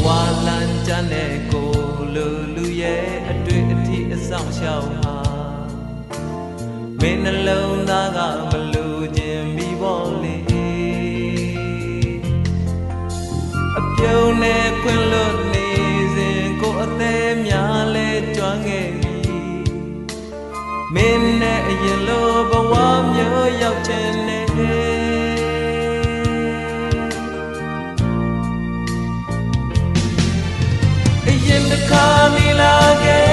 ဝလန်ချမ်းတဲ့ကိုလူရဲ့အတွေ့အထိအဆောင်ရှောက်ဟာမင်းနှလုံးသားကမလို့ခြင်းပြီးပေါ်လေအပြုံးနဲ့ခွင်လွတ်နေစဉ်ကိုအသေးများလဲကျွမ်းခဲ့ပြီမင်းနဲ့အရင်လိုဘဝမျိုးရောက်ချင်နေအရင်တစ်ခါမိလာခဲ့